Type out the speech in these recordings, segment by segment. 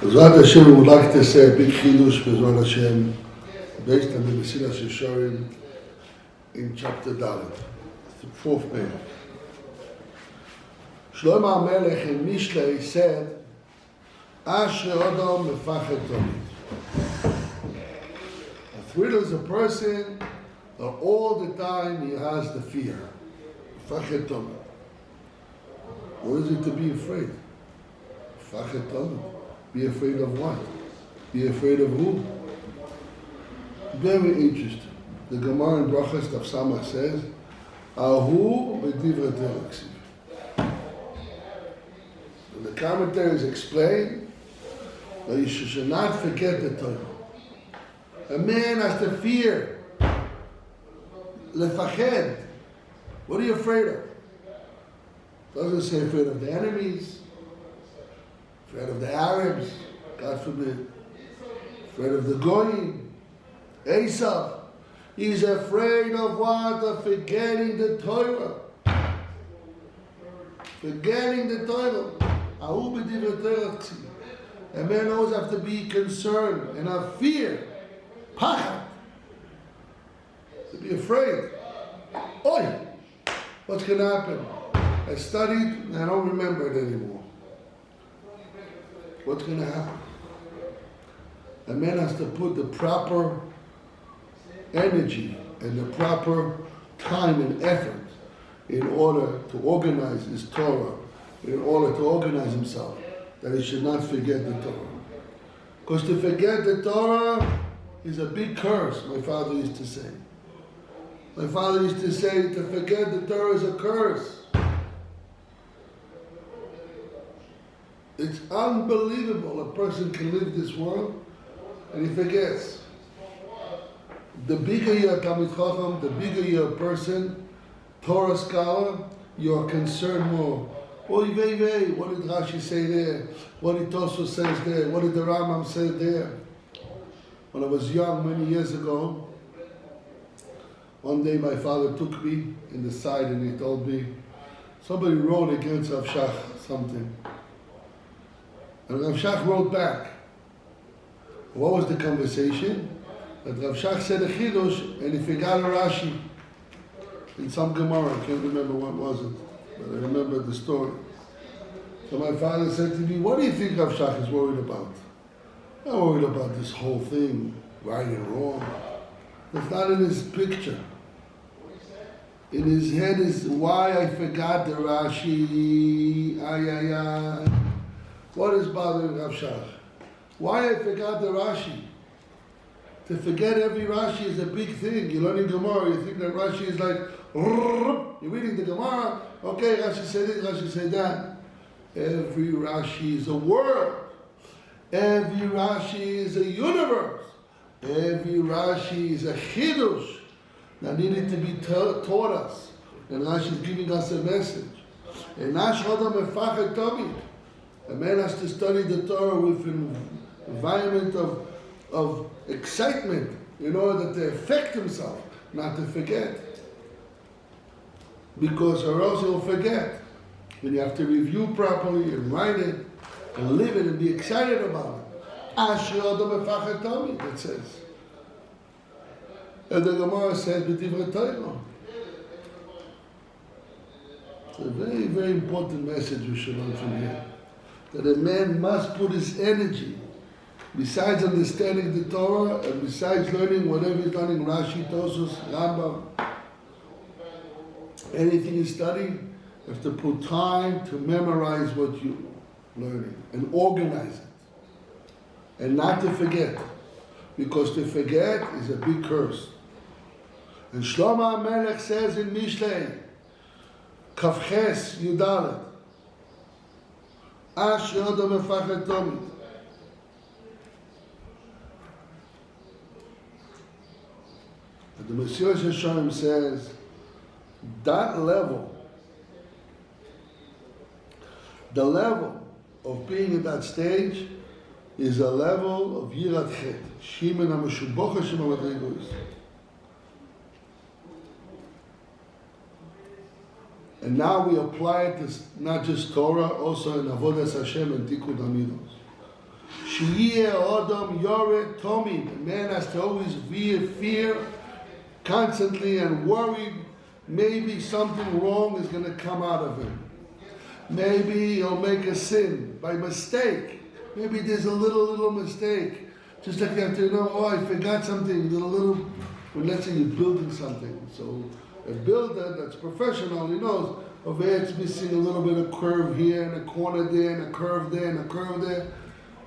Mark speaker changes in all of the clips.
Speaker 1: Bezrat Hashem, we would like to say a big chidush, Bezrat Hashem, based on the Mesilat Yesharim in chapter Dalet, the fourth page. Shlomo HaMelech in Mishlei said, Asher Adam mefached tamid. A thriller is a person that all the time he has the fear. Mefached tamid. What is it to be afraid? Mefached tamid. Be afraid of what? Be afraid of who? Very interesting. The Gemara in Brachas Daf Samach says, Ahu b'divrei Torah. And the commentaries explain that you should not forget the Torah. A man has to fear. Lefached. What are you afraid of? Doesn't say afraid of the enemies. Afraid of the Arabs, God forbid. Afraid of the Goyim, Esau. He's afraid of what? Of forgetting the Torah. Forgetting the Torah. A man always has to be concerned and have fear. Pachad. To be afraid. Oi! What's going to happen? I studied and I don't remember it anymore. What's going to happen? A man has to put the proper energy and the proper time and effort in order to organize his Torah, in order to organize himself, that he should not forget the Torah. Because to forget the Torah is a big curse, my father used to say. My father used to say to forget the Torah is a curse. It's unbelievable a person can live this world and he forgets. The bigger you're a Talmid Chacham, the bigger you're a person, Torah scholar, you're concerned more. Oy vey vey, what did Rashi say there? What did Tosfos says there? What did the Rambam say there? When I was young, many years ago, one day my father took me in the side and he told me, somebody wrote against Rav Shach something. And Rav Shach wrote back. What was the conversation? That Rav Shach said a chidush and he forgot a Rashi in some Gemara. I can't remember what was it, but I remember the story. So my father said to me, what do you think Rav Shach is worried about? I'm not worried about this whole thing, right and wrong. That's not in his picture. In his head is why I forgot the Rashi. Ay, ay, ay. What is bothering Rav Shach? Why I forgot the Rashi? To forget every Rashi is a big thing. You're learning Gemara, you think that Rashi is like, you're reading the Gemara, okay, Rashi said this, Rashi said that. Every Rashi is a word. Every Rashi is a universe. Every Rashi is a chidush that needed to be taught us. And Rashi is giving us a message. And Ash Adam mefached tamid. A man has to study the Torah with an environment of excitement in order to affect himself, not to forget. Because or else he'll forget. And you have to review properly and write it and live it and be excited about it. Asher Adam mefached tamid, it says. And the Gemara says, b'divrei Torah. It's a very, very important message we should learn from here. That a man must put his energy, besides understanding the Torah and besides learning whatever he's learning, Rashi, Tosfos, Rambam, anything you study, you have to put time to memorize what you're learning and organize it. And not to forget. Because to forget is a big curse. And Shlomo HaMelech says in Mishlei, Kafches Yudalet, Asher Adam mefached tamid. And the Mesilat Yesharim says that level, the level of being at that stage is a level of Yirat Chet, Shimon HaMeshubocha Shem HaMadrigus. And now we apply it to not just Torah, also in Avodas Hashem and Tikkun Hamidus. Shiyeh Adam Yored Tomi. The man has to always be in fear constantly and worried. Maybe something wrong is going to come out of him. Maybe he'll make a sin by mistake. Maybe there's a little mistake. Just like you have to know, oh, I forgot something. Little. When let's say you're building something. So a builder that's professional, he knows, over here it's missing a little bit of curve here, and a corner there, and a curve there, and a curve there.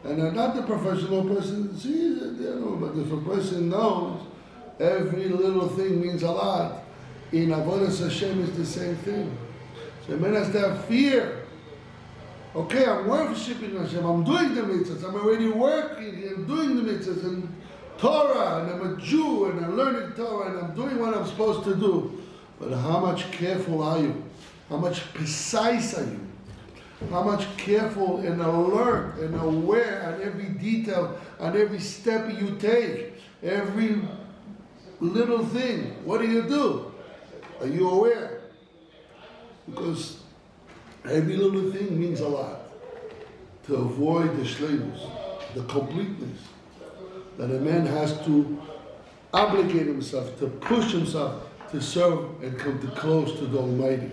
Speaker 1: And not the professional person sees it, but if a person knows, every little thing means a lot. In Avodas Hashem is the same thing. So a man has to have fear. Okay, I'm worshiping Hashem, I'm doing the mitzvahs, I'm already working and doing the mitzvahs and Torah, and I'm a Jew, and I'm learning Torah, and I'm doing what I'm supposed to do. But how much careful are you? How much precise are you? How much careful and alert and aware on every detail, on every step you take, every little thing? What do? Are you aware? Because every little thing means a lot. To avoid the shleimus, the completeness, that a man has to obligate himself, to push himself, to serve and come close to the Almighty.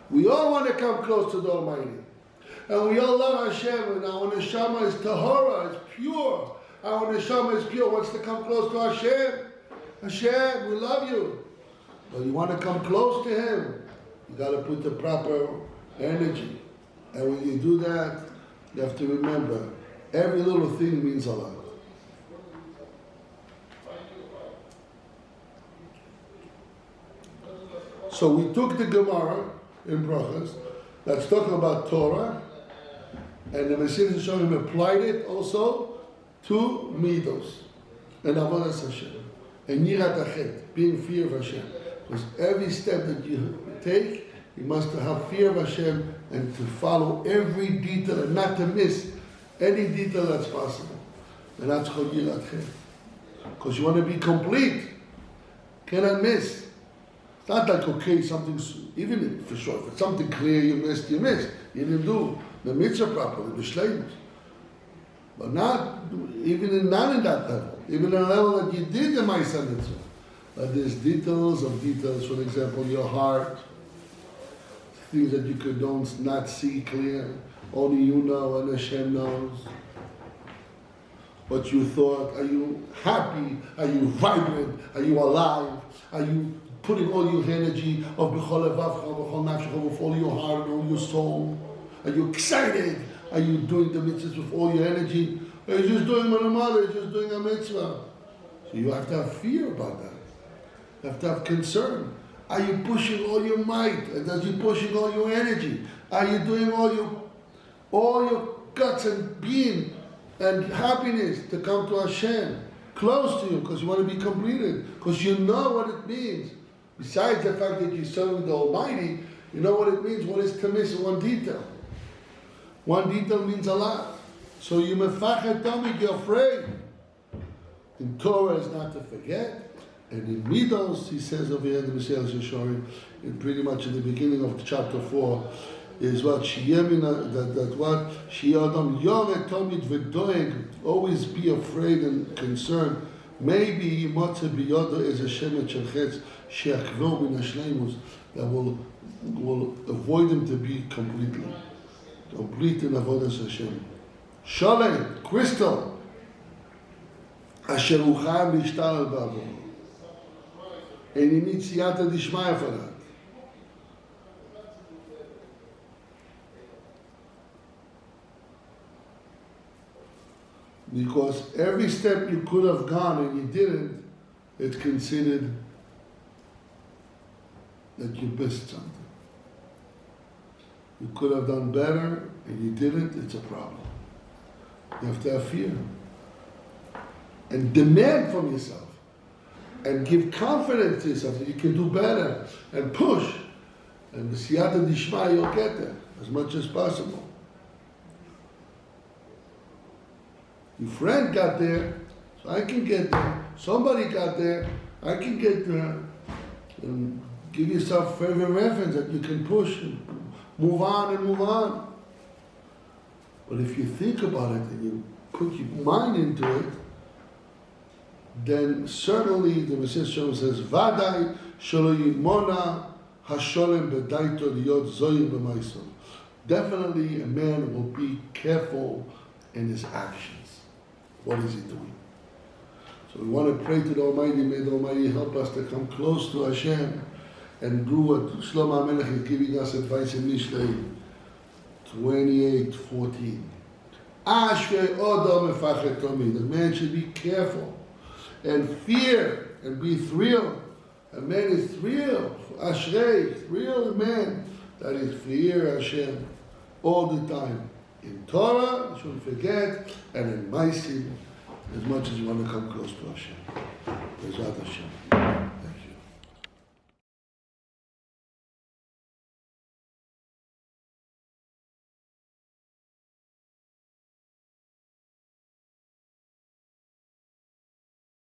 Speaker 1: We all want to come close to the Almighty. And we all love Hashem, and our neshama is tahara, it's pure. Our neshama is pure, wants to come close to Hashem. Hashem, we love you. But you want to come close to Him, you got to put the proper energy. And when you do that, you have to remember, every little thing means a lot. So we took the Gemara in Brachas that's talking about Torah, and the Mesilat Yesharim applied it also to Midos and Avodas Hashem and Yirat Achet, being fear of Hashem. Because every step that you take, you must have fear of Hashem and to follow every detail and not to miss any detail that's possible. And that's called Yirat Achet. Because you want to be complete, cannot miss. It's not like, okay, something's, even if, for sure, if it's something clear you missed. You didn't do the mitzvah properly, the shleimus. But not in that level. Even in a level that you did the Ma'aseh mitzvah. But there's details of details, for example, your heart, things that you could not see clear. Only you know and Hashem knows. What you thought, are you happy? Are you vibrant? Are you alive? Are you putting all your energy of b'chol levavcha, b'chol nafshecha, with all your heart and all your soul? Are you excited? Are you doing the mitzvahs with all your energy? Or are you just doing manamada, you're just doing a mitzvah? So you have to have fear about that. You have to have concern. Are you pushing all your might? And are you pushing all your energy? Are you doing all your guts and being and happiness to come to Hashem, close to you, because you want to be completed, because you know what it means. Besides the fact that you're serving the Almighty, you know what it means, what is to miss one detail. One detail means a lot. So you mefachet tamid, you're afraid. In Torah is not to forget, and in Midos, he says over here in the Mesilat Yesharim, in pretty much in the beginning of chapter 4, is what that what Adam Yored Tamid v'doeg, always be afraid and concerned. Maybe Yimatze biyado is a shemet shel chetz she'akvor min hashleimus, that will avoid him to be complete in avodas Hashem. Sholem, crystal, asher ucham lishtal b'avo, and he needs siyata dishmaya for that. Because every step you could have gone and you didn't, it's considered that you missed something. You could have done better and you didn't, it's a problem. You have to have fear. And demand from yourself. And give confidence to yourself that you can do better. And push. And the siyata dishma, you'll get there as much as possible. Your friend got there, so I can get there. Somebody got there, I can get there. And give yourself further reference that you can push and move on and move on. But if you think about it and you put your mind into it, then certainly the Mesilat says, Vadai shelo yimona hasholem bedaito liyot zoyim b'maisov. Definitely a man will be careful in his actions. What is he doing? So we want to pray to the Almighty. May the Almighty help us to come close to Hashem and do what Shlomo HaMelech is giving us advice in Mishlei 28:14. Ashrei Odom mefachet tamid. The man should be careful and fear and be thrilled. A man is thrilled. Ashrei, thrilled man that is fear Hashem all the time. In Torah, you shouldn't forget, and in Maisim, as much as you want to come close to Hashem. Bezrat Hashem.